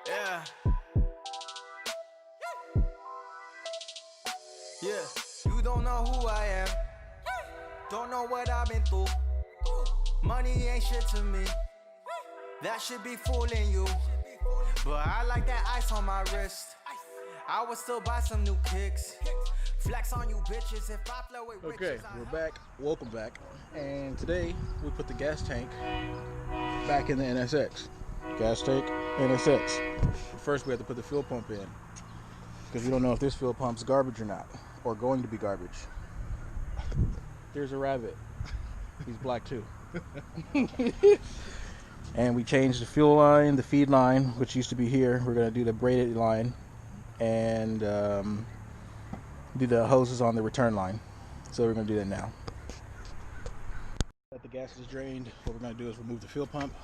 Yeah. Yeah. You don't know who I am. Don't know what I've been through. Money ain't shit to me. That should be fooling you. But I like that ice on my wrist. I would still buy some new kicks. Flex on you bitches if I flow with riches. Okay, we're back. Welcome back. And today we put the gas tank back in the NSX. Gas tank, NSX. First we have to put the fuel pump in, because we don't know if this fuel pump's garbage or not, or going to be garbage. There's a rabbit. He's black too. And we changed the fuel line, the feed line, which used to be here. We're going to do the braided line and do the hoses on the return line. So we're going to do that now. That the gas is drained, what we're going to do is remove the fuel pump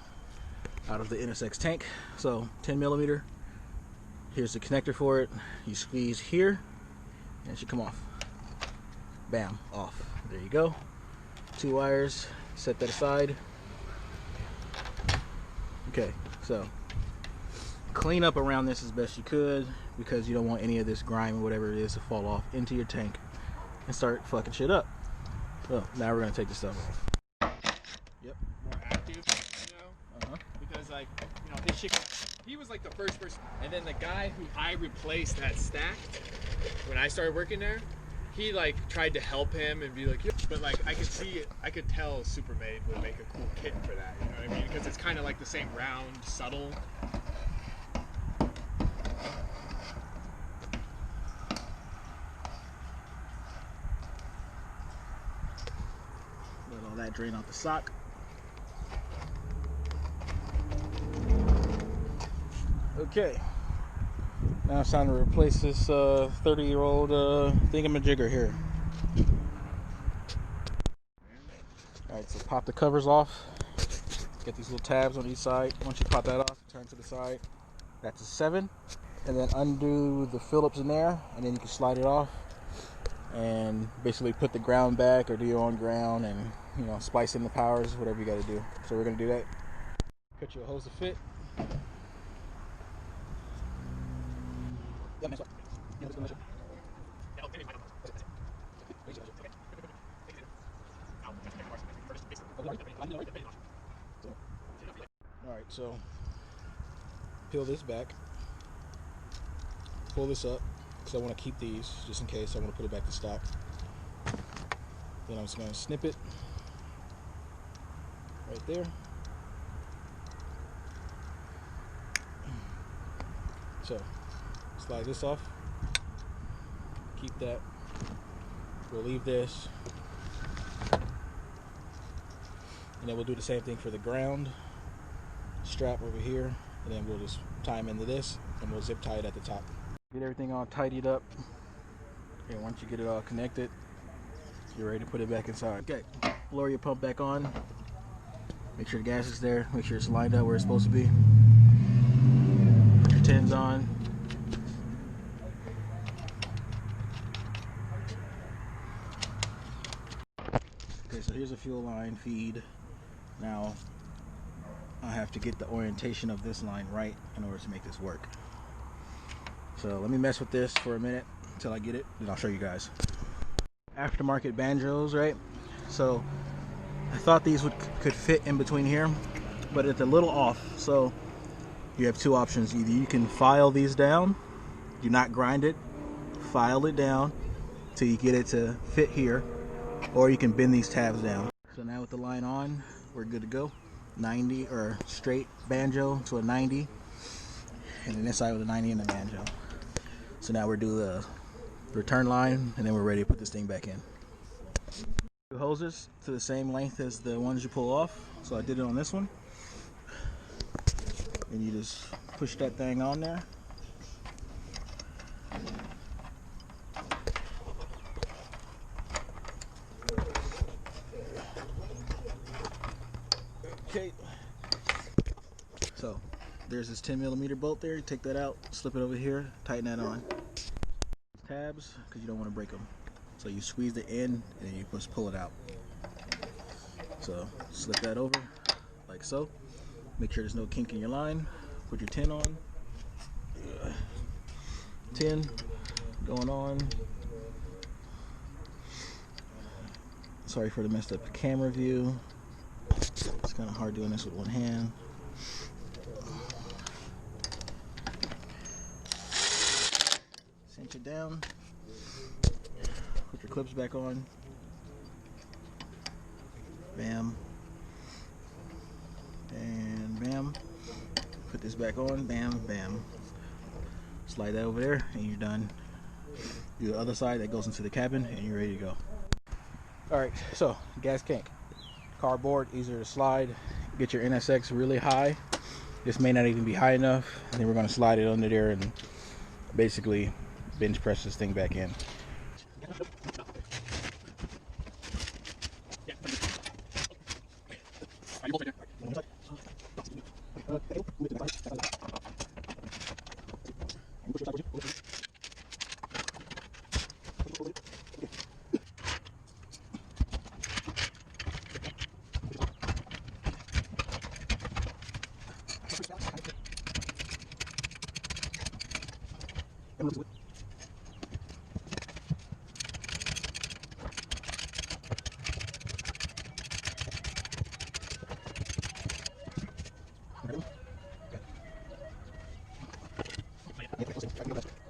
out of the NSX tank. So 10 millimeter. Here's the connector for it. You squeeze here and it should come off. Bam, off. There you go. 2 wires. Set that aside. Okay, so clean up around this as best you could, because you don't want any of this grime or whatever it is to fall off into your tank and start fucking shit up. So now we're gonna take this stuff off. Yep. More active, you know? Because like, you know, his shit, he was like the first person. And then the guy who I replaced that stacked, when I started working there, he like tried to help him and be like, yeah. But like I could see it, I could tell Supermade would make a cool kit for that, you know what I mean? Because it's kind of like the same round, subtle. Let all that drain off the sock. Okay. Now it's time to replace this 30-year-old thingamajigger here. Alright, so pop the covers off. Get these little tabs on each side. Once you pop that off, turn to the side. That's a 7. And then undo the Phillips in there, and then you can slide it off. And basically put the ground back or do your own ground, and you know, splice in the powers, whatever you got to do. So we're going to do that. Cut you a hose to fit. Yeah, nice one. Yeah, let's go measure. Alright, so peel this back, pull this up, because I want to keep these just in case I want to put it back to stock. Then I'm just going to snip it right there. So slide this off, keep that, we'll leave this, and then we'll do the same thing for the ground strap over here, and then we'll just tie them into this, and we'll zip tie it at the top. Get everything all tidied up, and once you get it all connected, you're ready to put it back inside. Okay, lower your pump back on, make sure the gas is there, make sure it's lined up where it's supposed to be. Put your tins on. Okay, so here's a fuel line feed. Now I have to get the orientation of this line right in order to make this work. So let me mess with this for a minute until I get it, and I'll show you guys. Aftermarket banjos, right? So I thought these could fit in between here, but it's a little off. So you have 2 options. Either you can file these down, do not grind it, file it down till you get it to fit here, or you can bend these tabs down. So now with the line on, we're good to go. 90 or straight banjo to a 90, and then this side with a 90 and a banjo. So now we're doing the return line, and then we're ready to put this thing back in. 2 hoses to the same length as the ones you pull off. So I did it on this one, and you just push that thing on there. Okay, so there's this 10 millimeter bolt there. You take that out, slip it over here, tighten that on. Tabs, because you don't want to break them. So you squeeze the end and then you just pull it out. So slip that over like so. Make sure there's no kink in your line. Put your 10 on. 10 going on. Sorry for the messed up camera view. It's kind of hard doing this with one hand. Cinch it down. Put your clips back on. Bam. And bam. Put this back on. Bam, bam. Slide that over there and you're done. Do the other side, that goes into the cabin, and you're ready to go. Alright, so gas tank. Cardboard, easier to slide. Get your NSX really high. This may not even be high enough. And then we're going to slide it under there and basically bench press this thing back in.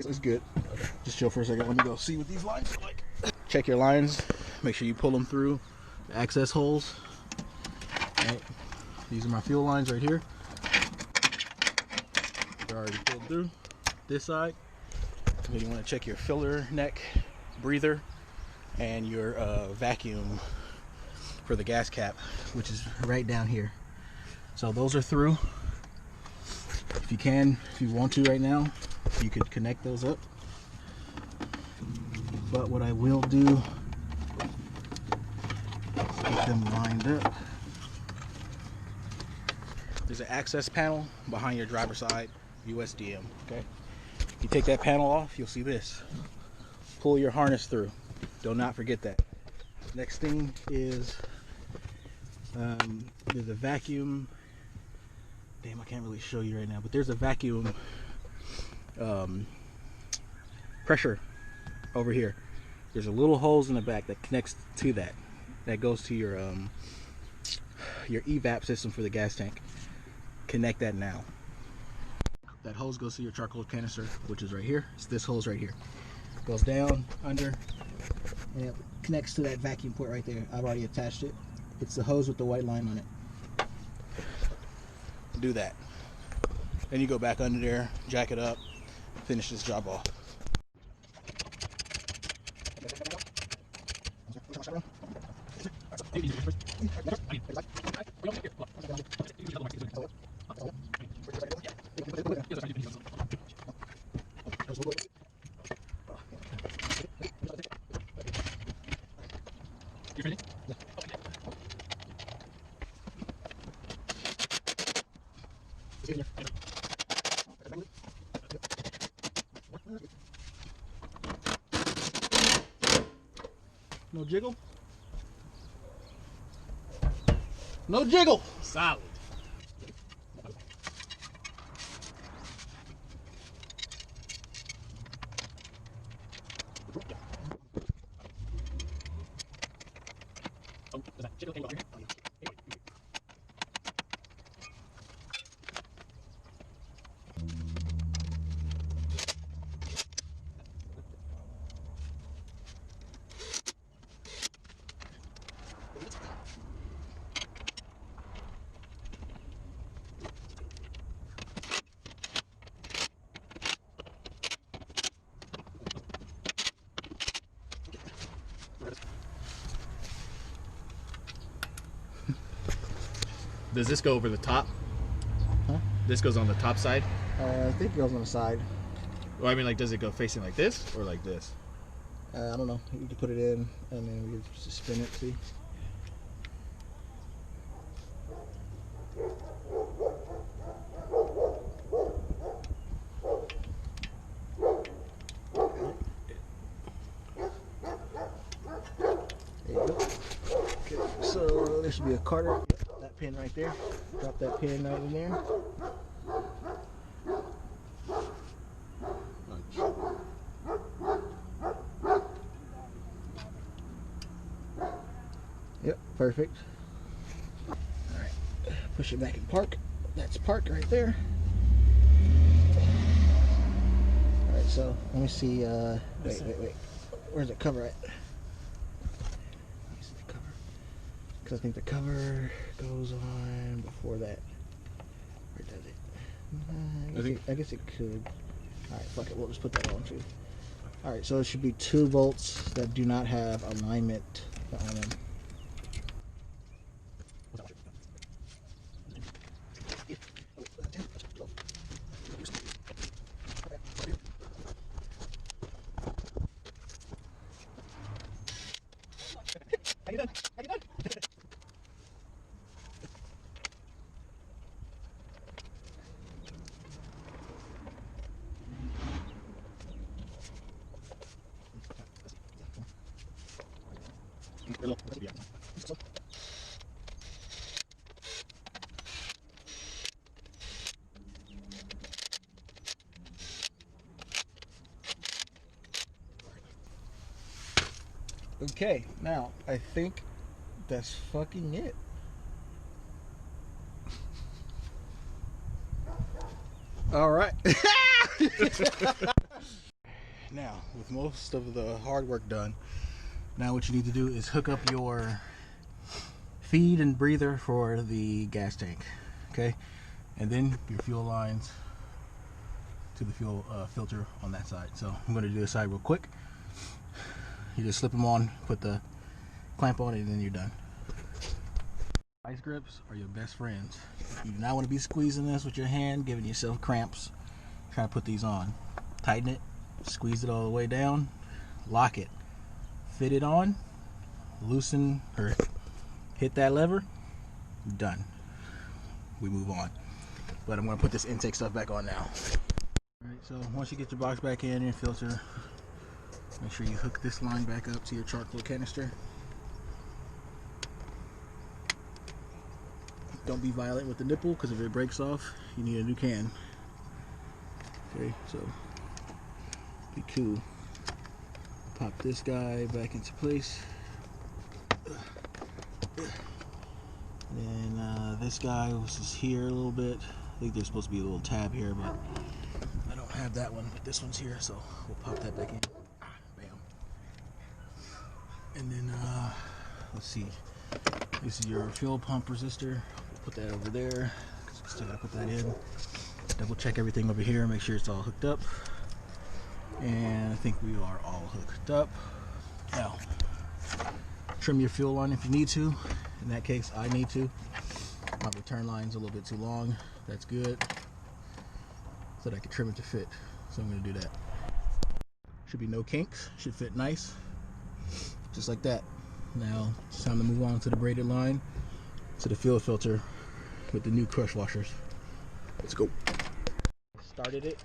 It's good. Just chill for a second. Let me go see what these lines are like. Check your lines. Make sure you pull them through the access holes. Right. These are my fuel lines right here. They're already pulled through. This side. And then you want to check your filler neck, breather, and your vacuum for the gas cap, which is right down here. So those are through. If you can, if you want to right now, you could connect those up. But what I will do is get them lined up. There's an access panel behind your driver's side USDM, okay? You take that panel off, you'll see this. Pull your harness through. Do not forget that. Next thing is there's a vacuum. Damn, I can't really show you right now, but there's a vacuum pressure over here. There's a little holes in the back that connects to that. That goes to your evap system for the gas tank. Connect that now. That hose goes to your charcoal canister, which is right here. It's this hose right here. Goes down, under, and it connects to that vacuum port right there. I've already attached it. It's the hose with the white line on it. Do that. Then you go back under there, jack it up, finish this job off. No jiggle? No jiggle! Solid. Does this go over the top? Huh? This goes on the top side? I think it goes on the side. Well, I mean, like, does it go facing like this or like this? I don't know. You can put it in and then we just spin it, see? There you go. Okay, so there should be a Carter. That pin right there. Drop that pin right in there. Yep, perfect. Alright, push it back in park. That's park right there. Alright, so let me see. Wait. Where's the cover at? Let me see the cover. Because I think the cover goes on before that. Where does it? I guess it could. Alright, fuck it. We'll just put that on too. Alright, so it should be 2 bolts that do not have alignment on them. Okay, now I think that's fucking it. All right. Now, with most of the hard work done, now what you need to do is hook up your feed and breather for the gas tank, okay? And then your fuel lines to the fuel filter on that side. So I'm going to do this side real quick. You just slip them on, put the clamp on it, and then you're done. Vice grips are your best friends. You do not want to be squeezing this with your hand, giving yourself cramps. Try to put these on. Tighten it, squeeze it all the way down, lock it, fit it on, loosen or hit that lever, done. We move on. But I'm going to put this intake stuff back on now. Alright, so once you get your box back in your filter, make sure you hook this line back up to your charcoal canister. Don't be violent with the nipple, because if it breaks off, you need a new can. Okay, so be cool. Pop this guy back into place. And then this guy was just here a little bit. I think there's supposed to be a little tab here, but I don't have that one. But this one's here, so we'll pop that back in. Bam. And then let's see. This is your fuel pump resistor. We'll put that over there. Still gotta put that in. Double check everything over here. Make sure it's all hooked up. And I think we are all hooked up. Now, trim your fuel line if you need to. In that case, I need to. My return line's a little bit too long. That's good. So that I can trim it to fit. So I'm gonna do that. Should be no kinks. Should fit nice. Just like that. Now, it's time to move on to the braided line, to the fuel filter with the new crush washers. Let's go. Started it,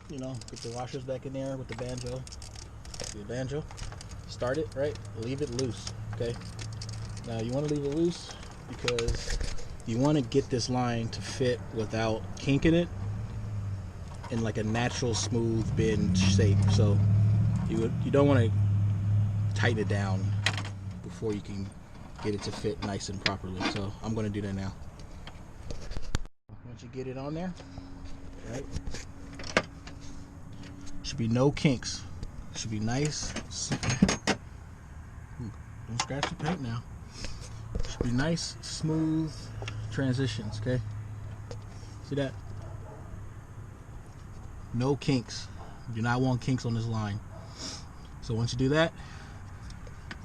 you know, put the washers back in there with the banjo. The banjo. Start it, right? Leave it loose, okay? Now, you want to leave it loose because you want to get this line to fit without kinking it in like a natural, smooth bend shape. So, you don't want to tighten it down before you can get it to fit nice and properly. So I'm going to do that now. Once you get it on there, right, should be no kinks. Should be nice. Don't scratch the paint now. Should be nice, smooth transitions, okay? See that? No kinks. You do not want kinks on this line. So once you do that,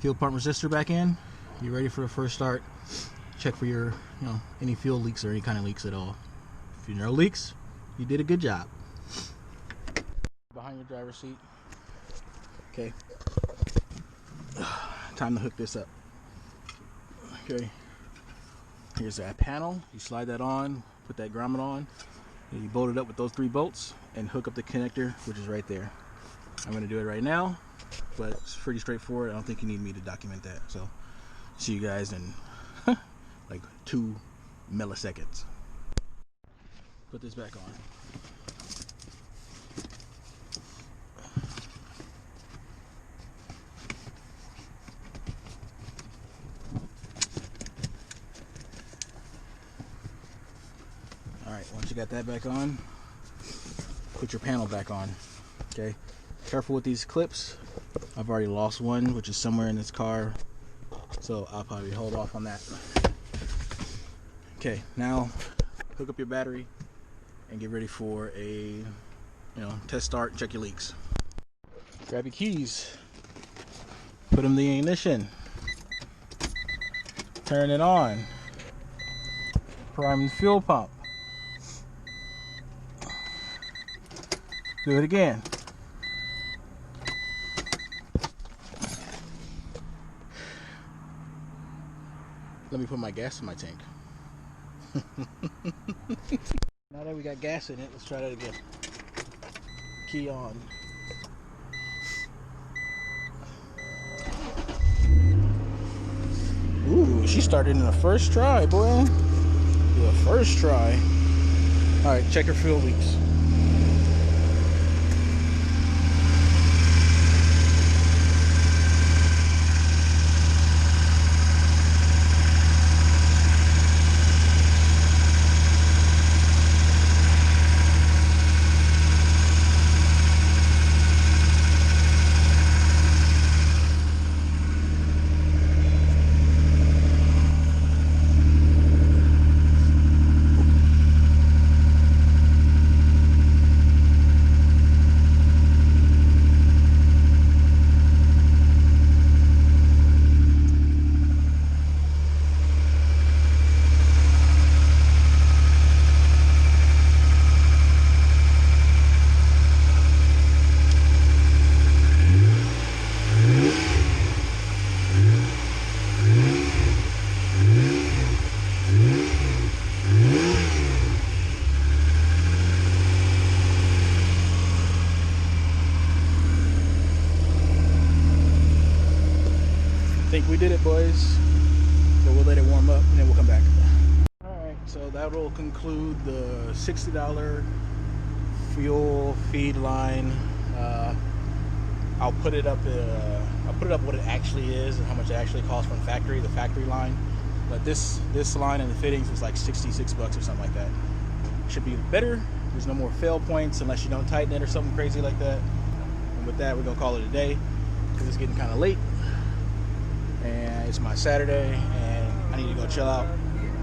fuel pump resistor back in, you're ready for the first start. Check for your, you know, any fuel leaks or any kind of leaks at all. If you know leaks, you did a good job. Behind your driver's seat. Okay. Time to hook this up. Okay. Here's that panel. You slide that on, put that grommet on, and you bolt it up with those 3 bolts and hook up the connector, which is right there. I'm going to do it right now, but it's pretty straightforward. I don't think you need me to document that. So, see you guys in like 2 milliseconds. Put this back on. Alright, once you got that back on, put your panel back on. Okay, careful with these clips. I've already lost one, which is somewhere in this car, so I'll probably hold off on that. Okay, now hook up your battery and get ready for a test start, check your leaks. Grab your keys, put them in the ignition, turn it on, prime the fuel pump, do it again. Let me put my gas in my tank. Now that we got gas in it, let's try that again. Key on. Ooh, she started in the first try, boy. The first try. Alright, check her fuel leaks. Think we did it, boys, but we'll let it warm up and then we'll come back. Alright, so that will conclude the $60 fuel feed line. I'll put it up what it actually is and how much it actually costs from factory, the factory line. But this line and the fittings was like 66 bucks or something like that. Should be better. There's no more fail points unless you don't tighten it or something crazy like that. And with that, we're gonna call it a day because it's getting kind of late. And it's my Saturday, and I need to go chill out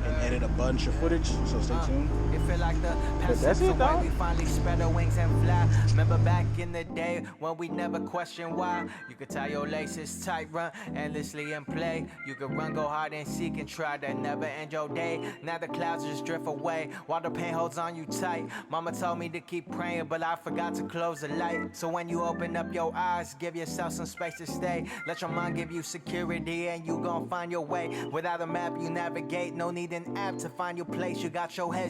and edit a bunch of footage, so stay tuned. But that's it, dog. We finally spread our wings and fly. Remember back in the day when we never questioned why. You could tie your laces tight, run endlessly and play. You could run, go hard and seek and try to never end your day. Now the clouds just drift away while the pain holds on you tight. Mama told me to keep praying, but I forgot to close the light. So when you open up your eyes, give yourself some space to stay. Let your mind give you security and you gon' find your way. Without a map you navigate, no need an app to find your place. You got your head